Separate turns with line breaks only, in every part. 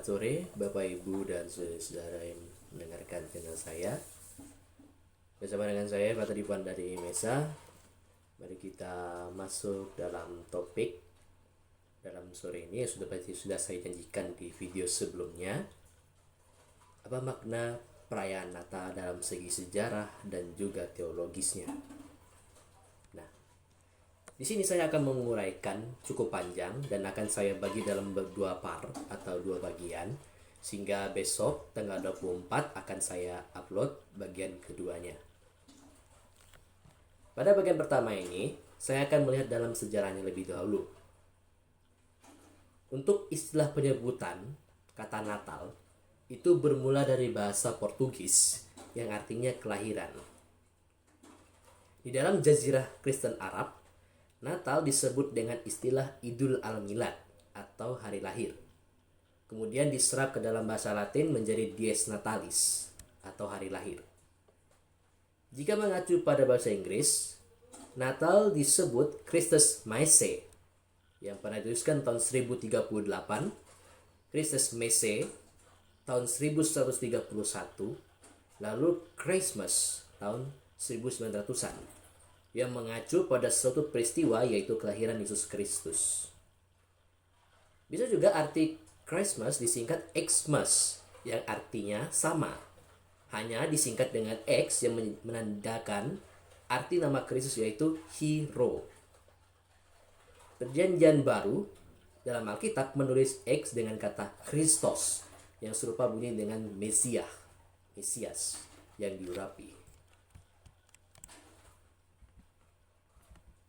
Selamat sore Bapak Ibu dan saudara yang mendengarkan channel saya. Bersama dengan saya Pak Dipan dari Mesa. Mari kita masuk dalam topik dalam sore ini yang sudah saya janjikan di video sebelumnya. Apa makna perayaan Natal dalam segi sejarah dan juga teologisnya? Nah, di sini saya akan menguraikan cukup panjang dan akan saya bagi dalam dua part atau dua bagian, sehingga besok tanggal 24 akan saya upload bagian keduanya. Pada bagian pertama ini, saya akan melihat dalam sejarahnya lebih dahulu. Untuk istilah penyebutan kata Natal itu bermula dari bahasa Portugis yang artinya kelahiran. Di dalam jazirah Kristen Arab, Natal disebut dengan istilah Idul Al-Milad atau hari lahir. Kemudian diserap ke dalam bahasa Latin menjadi Dies Natalis atau hari lahir. Jika mengacu pada bahasa Inggris, Natal disebut Christus Maese yang pernah dituliskan tahun 1038, Christus Messe tahun 1131, lalu Christmas tahun 1900-an. Yang mengacu pada suatu peristiwa yaitu kelahiran Yesus Kristus. Bisa juga arti Christmas disingkat Xmas yang artinya sama. Hanya disingkat dengan X yang menandakan arti nama Kristus yaitu hero. Perjanjian Baru dalam Alkitab menulis X dengan kata Christos yang serupa bunyi dengan Mesias yang diurapi.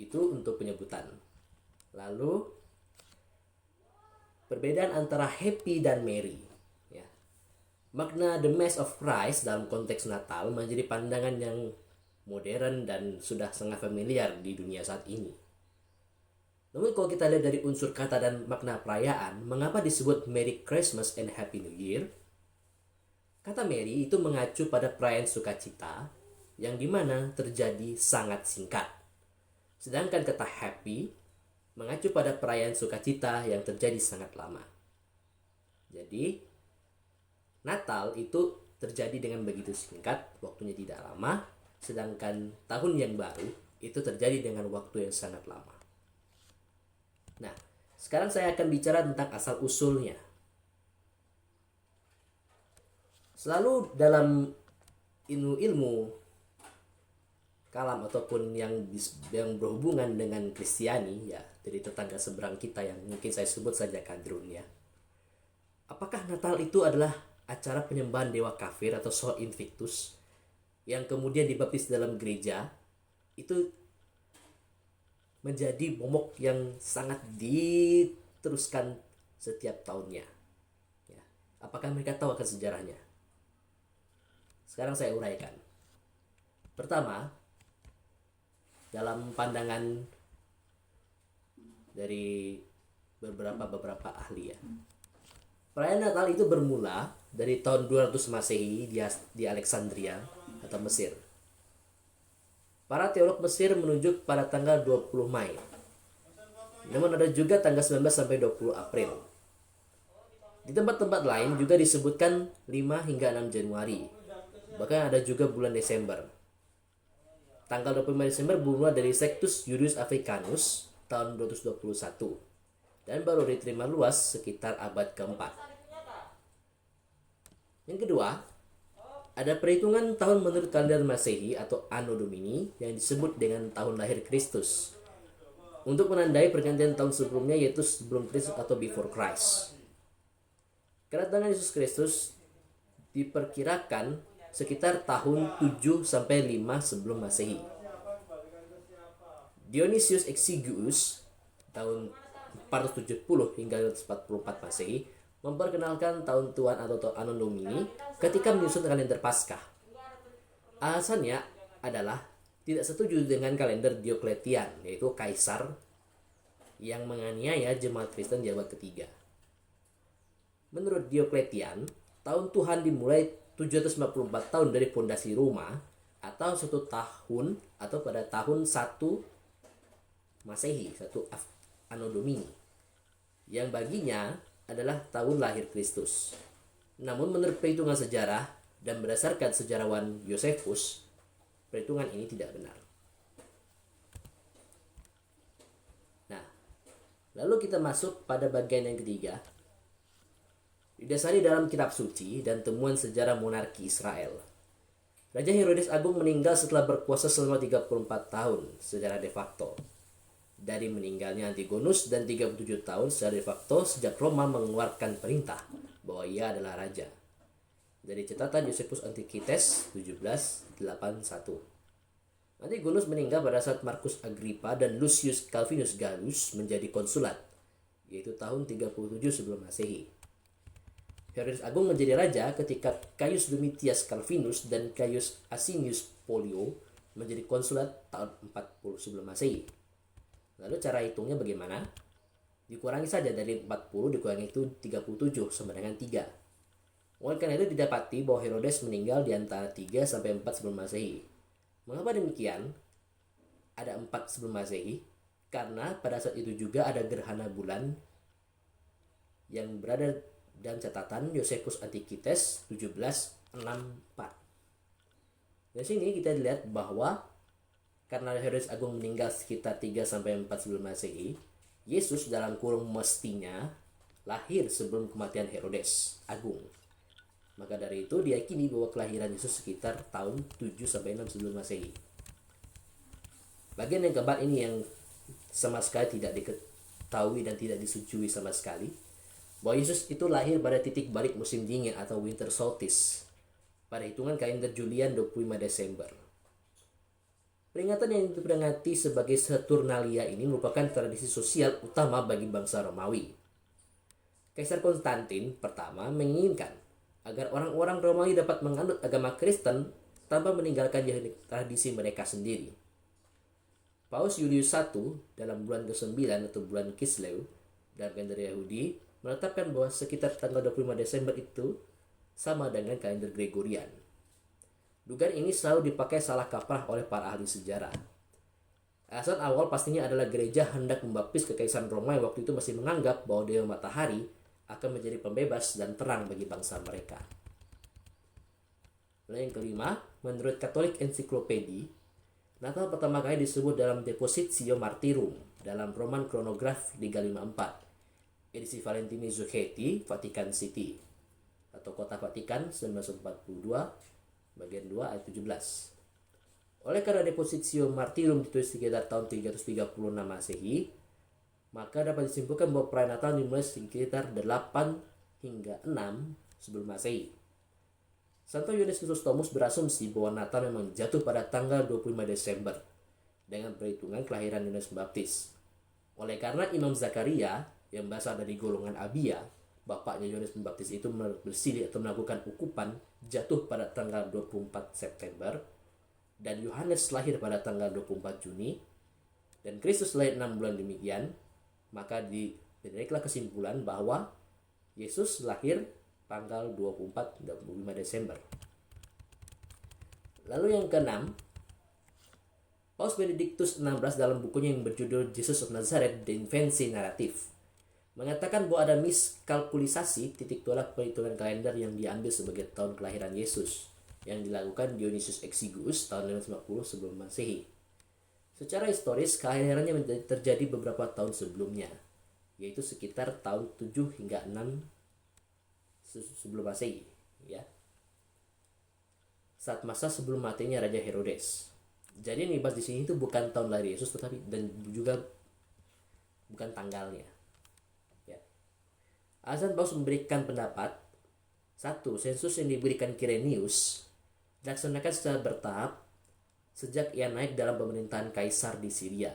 Itu untuk penyebutan. Lalu perbedaan antara happy dan merry, ya. Makna the Mass of Christ dalam konteks Natal menjadi pandangan yang modern dan sudah sangat familiar di dunia saat ini. Namun kalau kita lihat dari unsur kata dan makna perayaan, mengapa disebut Merry Christmas and Happy New Year? Kata Merry itu mengacu pada perayaan sukacita yang dimana terjadi sangat singkat. Sedangkan kata happy mengacu pada perayaan sukacita yang terjadi sangat lama. Jadi, Natal itu terjadi dengan begitu singkat, waktunya tidak lama. Sedangkan tahun yang baru itu terjadi dengan waktu yang sangat lama. Nah, sekarang saya akan bicara tentang asal-usulnya. Selalu dalam ilmu kalam ataupun yang berhubungan dengan Kristiani, ya, dari tetangga seberang kita yang mungkin saya sebut saja Kadrun, ya. Apakah Natal itu adalah acara penyembahan dewa kafir atau Sol Invictus yang kemudian dibaptis dalam gereja itu menjadi momok yang sangat diteruskan setiap tahunnya, ya. Apakah mereka tahu akan sejarahnya? Sekarang saya uraikan. Pertama, dalam pandangan dari beberapa ahli, ya, perayaan Natal itu bermula dari tahun 200 Masehi di Alexandria atau Mesir. Para teolog Mesir menunjuk pada tanggal 20 Mei. Namun ada juga tanggal 19 sampai 20 April. Di tempat-tempat lain juga disebutkan 5 hingga 6 Januari. Bahkan ada juga bulan Desember. Tanggal 25 Desember bermula dari Sextus Julius Africanus tahun 221 dan baru diterima luas sekitar abad keempat. Yang kedua, ada perhitungan tahun menurut kalender Masehi atau Anno Domini yang disebut dengan tahun lahir Kristus untuk menandai pergantian tahun sebelumnya yaitu sebelum Kristus atau before Christ. Kedatangan Yesus Kristus diperkirakan sekitar tahun 7 sampai 5 sebelum Masehi. Dionysius Exiguus tahun 470 hingga 444 Masehi memperkenalkan tahun Tuhan atau Anno Domini ketika menyusun kalender Paskah. Alasannya adalah tidak setuju dengan kalender Diocletian, yaitu kaisar yang menganiaya jemaat Kristen di abad ketiga. Menurut Diocletian, tahun Tuhan dimulai 754 tahun dari fondasi Roma atau 1 tahun atau pada tahun 1 Masehi, 1 Anno Domini, yang baginya adalah tahun lahir Kristus. Namun menurut perhitungan sejarah dan berdasarkan sejarawan Josephus, perhitungan ini tidak benar. Nah, lalu kita masuk pada bagian yang ketiga. Didasari dalam kitab suci dan temuan sejarah monarki Israel. Raja Herodes Agung meninggal setelah berkuasa selama 34 tahun secara de facto. Dari meninggalnya Antigonus dan 37 tahun secara de facto sejak Roma mengeluarkan perintah bahwa ia adalah raja. Dari catatan Josephus Antiquities 1781. Antigonus meninggal pada saat Marcus Agrippa dan Lucius Calvinus Gallus menjadi konsulat, yaitu tahun 37 sebelum Masehi. Herodes Agung menjadi raja ketika Gaius Domitius Calvinus dan Gaius Asinius Pollio menjadi konsulat tahun 40 sebelum Masehi. Lalu cara hitungnya bagaimana? Dikurangi saja dari 40 dikurangi itu 37 sama dengan 3. Oleh karena itu didapati bahwa Herodes meninggal di antara 3 sampai 4 sebelum Masehi. Mengapa demikian? Ada 4 sebelum Masehi karena pada saat itu juga ada gerhana bulan yang berada dan catatan Josephus Antiquities 1764. Di sini kita lihat bahwa karena Herodes Agung meninggal sekitar 3 sampai 4 sebelum Masehi, Yesus dalam kurung mestinya lahir sebelum kematian Herodes Agung. Maka dari itu diyakini bahwa kelahiran Yesus sekitar tahun 7 sampai 6 sebelum Masehi. Bagian yang keempat ini yang sama sekali tidak diketahui dan tidak disetujui sama sekali, bahwa Yesus itu lahir pada titik balik musim dingin atau winter solstice pada hitungan kalender Julian 25 Desember. Peringatan yang diperingati sebagai Saturnalia ini merupakan tradisi sosial utama bagi bangsa Romawi. Kaisar Konstantin pertama menginginkan agar orang-orang Romawi dapat menganut agama Kristen tanpa meninggalkan tradisi mereka sendiri. Paus Julius I dalam bulan ke-9 atau bulan Kislev dalam kalender Yahudi menetapkan bahwa sekitar tanggal 25 Desember itu sama dengan kalender Gregorian. Dugaan ini selalu dipakai salah kaprah oleh para ahli sejarah. Alasan awal pastinya adalah gereja hendak membaptis kekaisaran Roma yang waktu itu masih menganggap bahwa Dewa Matahari akan menjadi pembebas dan terang bagi bangsa mereka. Lalu yang kelima, menurut Katolik Encyclopedia, Natal pertama kali disebut dalam Depositio Martyrum dalam Roman Chronograph 354. Edisi Valentini Zucchetti, Vatican City atau Kota Vatikan 1942 bagian 2 ayat 17. Oleh karena Depositio Martyrum ditulis sekitar tahun 336 Masehi, maka dapat disimpulkan bahwa perayaan Natal dimulai sekitar 8 hingga 6 sebelum Masehi. Santo Yohanes Chrysostomus berasumsi bahwa Natal memang jatuh pada tanggal 25 Desember dengan perhitungan kelahiran Yohanes Pembaptis. Oleh karena Imam Zakaria yang berasal dari golongan Abia, bapaknya Yohanes Pembaptis itu bersilih atau melakukan ukupan jatuh pada tanggal 24 September dan Yohanes lahir pada tanggal 24 Juni dan Kristus lahir 6 bulan demikian, maka ditariklah kesimpulan bahwa Yesus lahir tanggal 24-25 Desember. Lalu yang keenam, Paus Benedictus XVI dalam bukunya yang berjudul Jesus of Nazareth, The Infancy Narrative mengatakan bahwa ada miskalkulisasi titik tolak perhitungan kalender yang diambil sebagai tahun kelahiran Yesus yang dilakukan Dionysius Exiguus tahun 550 sebelum Masehi. Secara historis, kelahirannya terjadi beberapa tahun sebelumnya, yaitu sekitar tahun 7 hingga 6 sebelum Masehi, ya. Saat masa sebelum matinya Raja Herodes. Jadi yang dibahas di sini itu bukan tahun lahir Yesus tetapi dan juga bukan tanggalnya. Alasan Paus memberikan pendapat, 1. Sensus yang diberikan Quirinius dilaksanakan secara bertahap sejak ia naik dalam pemerintahan Kaisar di Syria.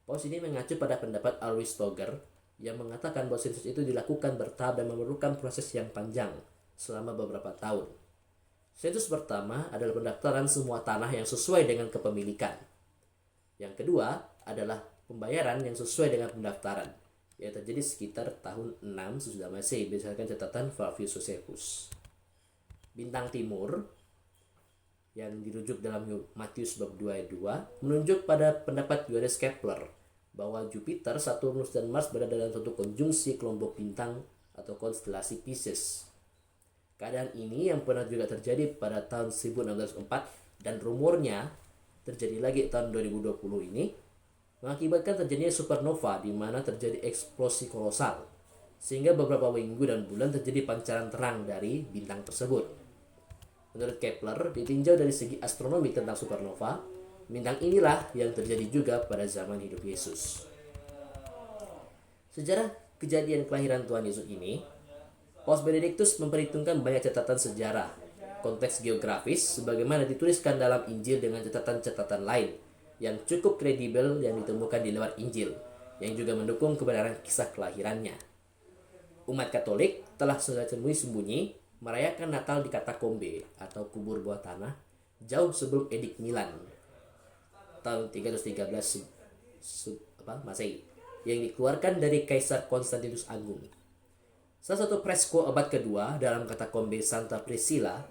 Paus ini mengacu pada pendapat Alois Stoger yang mengatakan bahwa sensus itu dilakukan bertahap dan memerlukan proses yang panjang selama beberapa tahun. Sensus pertama adalah pendaftaran semua tanah yang sesuai dengan kepemilikan. Yang kedua adalah pembayaran yang sesuai dengan pendaftaran, yang terjadi sekitar tahun 6 sesudah Masehi berdasarkan catatan Flavius Josephus. Bintang timur yang dirujuk dalam Matius bab 2 ayat 2 menunjuk pada pendapat Johannes Kepler bahwa Jupiter, Saturnus dan Mars berada dalam satu konjungsi kelompok bintang atau konstelasi Pisces. Keadaan ini yang pernah juga terjadi pada tahun 1604 dan rumornya terjadi lagi tahun 2020 ini mengakibatkan terjadinya supernova di mana terjadi eksplosi kolosal sehingga beberapa minggu dan bulan terjadi pancaran terang dari bintang tersebut. Menurut Kepler, ditinjau dari segi astronomi tentang supernova, bintang inilah yang terjadi juga pada zaman hidup Yesus. Sejarah kejadian kelahiran Tuhan Yesus ini, Paus Benediktus memperhitungkan banyak catatan sejarah, konteks geografis sebagaimana dituliskan dalam Injil dengan catatan-catatan lain yang cukup kredibel yang ditemukan di luar Injil, yang juga mendukung kebenaran kisah kelahirannya. Umat Katolik telah sembunyi-sembunyi merayakan Natal di katakombe atau kubur bawah tanah jauh sebelum Edik Milan tahun 313 Masehi yang dikeluarkan dari Kaisar Konstantinus Agung. Salah satu fresko abad kedua dalam katakombe Santa Priscilla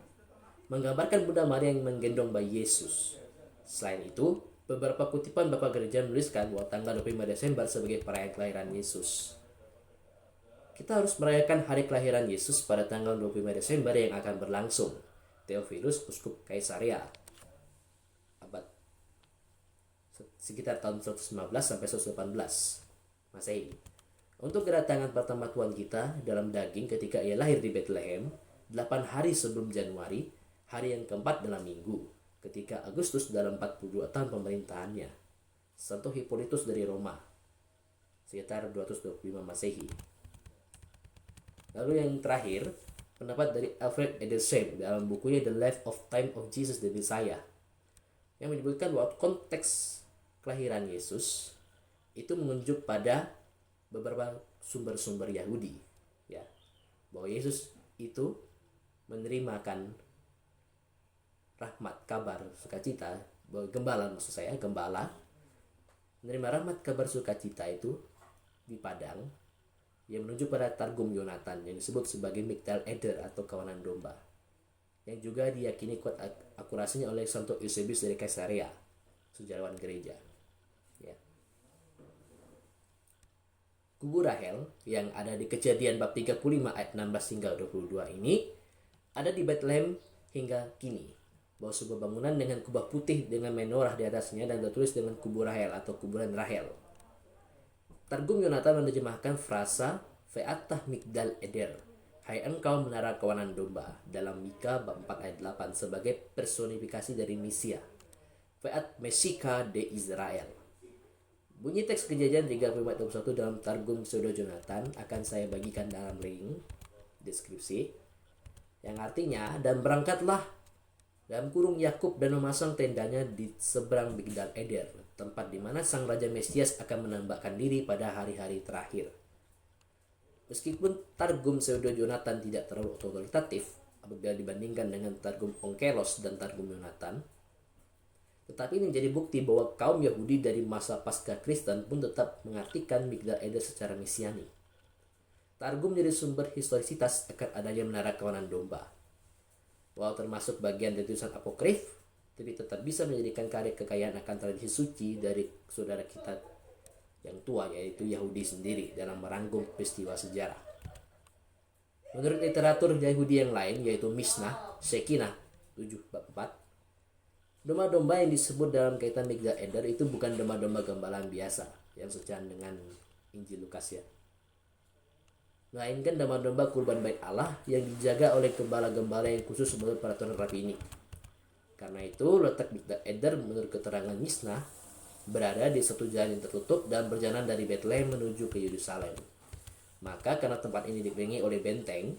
menggambarkan Bunda Maria yang menggendong bayi Yesus. Selain itu, beberapa kutipan Bapak Gereja menuliskan bahwa tanggal 25 Desember sebagai perayaan kelahiran Yesus. Kita harus merayakan hari kelahiran Yesus pada tanggal 25 Desember yang akan berlangsung. Theophilus, Uskup Kaisaria, abad sekitar tahun 115 sampai 118 Masehi. Untuk kedatangan pertama Tuhan kita dalam daging ketika ia lahir di Bethlehem 8 hari sebelum Januari, hari yang keempat dalam minggu, ketika Agustus dalam 42 tahun pemerintahannya. Santo Hippolytus dari Roma, sekitar 225 Masehi. Lalu yang terakhir, pendapat dari Alfred Edersheim dalam bukunya The Life of Time of Jesus the Messiah, yang menyebutkan bahwa konteks kelahiran Yesus itu menunjuk pada beberapa sumber-sumber Yahudi, ya, bahwa Yesus itu menerimakan rahmat kabar sukacita, gembala menerima rahmat kabar sukacita itu di padang, yang menunjuk pada Targum Yonatan yang disebut sebagai Migdal Eder atau kawanan domba, yang juga diyakini kuat akurasinya oleh Santo Eusebius dari Kaisarea, sejarawan gereja. Ya. Kubur Rahel yang ada di Kejadian bab 35 ayat 16 hingga 22 ini ada di Bethlehem hingga kini. Bahwa sebuah bangunan dengan kubah putih dengan menorah di atasnya dan tertulis dengan kubur Rahel atau kuburan Rahel. Targum Yonatan menerjemahkan frasa Ve'atah Migdal Eder, hai engkau menara kawanan domba, dalam Mika bab 4 ayat 8 sebagai personifikasi dari Mesia, Ve'at Mesika de Israel. Bunyi teks Kejadian 35 ayat 21 dalam Targum Pseudo Jonathan akan saya bagikan dalam link deskripsi, yang artinya, dan berangkatlah dalam kurung Yakub dan memasang tendanya di seberang Migdal Eder, tempat di mana sang Raja Mesias akan menambahkan diri pada hari-hari terakhir. Meskipun Targum Pseudo Jonathan tidak terlalu otoritatif apabila dibandingkan dengan Targum Onkelos dan Targum Yonatan, tetapi ini menjadi bukti bahwa kaum Yahudi dari masa pasca Kristen pun tetap mengartikan Migdal Eder secara mesiani. Targum menjadi sumber historisitas akan adanya menara kawanan domba. Walau termasuk bagian dari tulisan apokrif, tapi tetap bisa menjadikan karya kekayaan akan tradisi suci dari saudara kita yang tua, yaitu Yahudi sendiri, dalam merangkum peristiwa sejarah. Menurut literatur Yahudi yang lain, yaitu Mishnah, Shekinah 7/4, domba-domba yang disebut dalam kaitan Migdal Eder itu bukan domba-domba gembalaan biasa yang sejalan dengan Injil Lukas, ya, melainkan domba-domba kurban bait Allah yang dijaga oleh gembala-gembala yang khusus menurut peraturan rabi ini. Karena itu, letak Migdal Eder menurut keterangan Mishnah berada di satu jalan yang tertutup dan berjalan dari Bethlehem menuju ke Yerusalem. Maka karena tempat ini dikelilingi oleh benteng,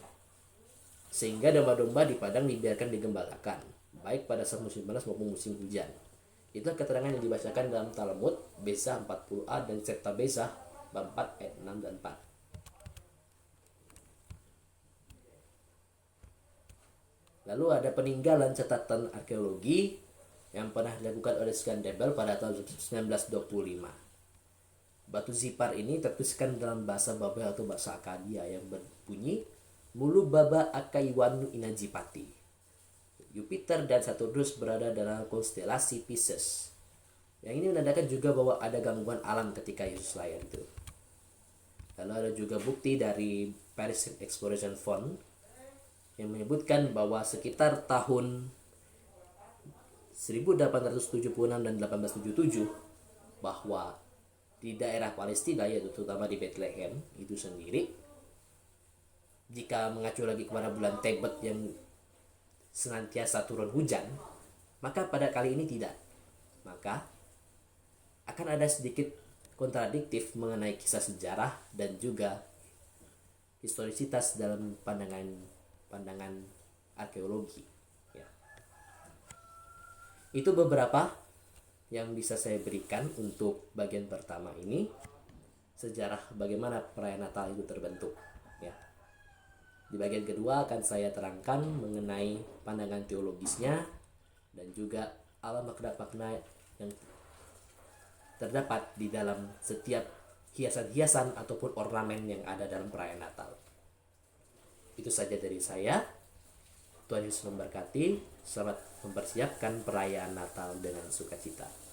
sehingga domba-domba di padang dibiarkan digembalakan, baik pada saat musim panas maupun musim hujan. Itulah keterangan yang dibacakan dalam Talmud Besah 40a dan Septa Besah bab 4 ayat 6 dan 4. Lalu ada peninggalan catatan arkeologi yang pernah dilakukan oleh Scandebel pada tahun 1925. Batu Zipar ini tertuliskan dalam bahasa Babel atau bahasa Akadia yang berbunyi Mulu Baba Akaiwanu Inajipati. Jupiter dan Saturnus berada dalam konstelasi Pisces. Yang ini menandakan juga bahwa ada gangguan alam ketika Yesus lahir itu. Lalu ada juga bukti dari Paris Exploration Fund yang menyebutkan bahwa sekitar tahun 1876 dan 1877 bahwa di daerah Palestina, yaitu terutama di Bethlehem itu sendiri, jika mengacu lagi kepada bulan Tebet yang senantiasa turun hujan, maka pada kali ini tidak. Maka akan ada sedikit kontradiktif mengenai kisah sejarah dan juga historisitas dalam pandangan arkeologi. Ya. Itu beberapa yang bisa saya berikan untuk bagian pertama ini, sejarah bagaimana perayaan Natal itu terbentuk. Ya. Di bagian kedua akan saya terangkan mengenai pandangan teologisnya dan juga ala makna-makna yang terdapat di dalam setiap hiasan-hiasan ataupun ornamen yang ada dalam perayaan Natal. Itu saja dari saya. Tuhan Yesus memberkati. Selamat mempersiapkan perayaan Natal dengan sukacita.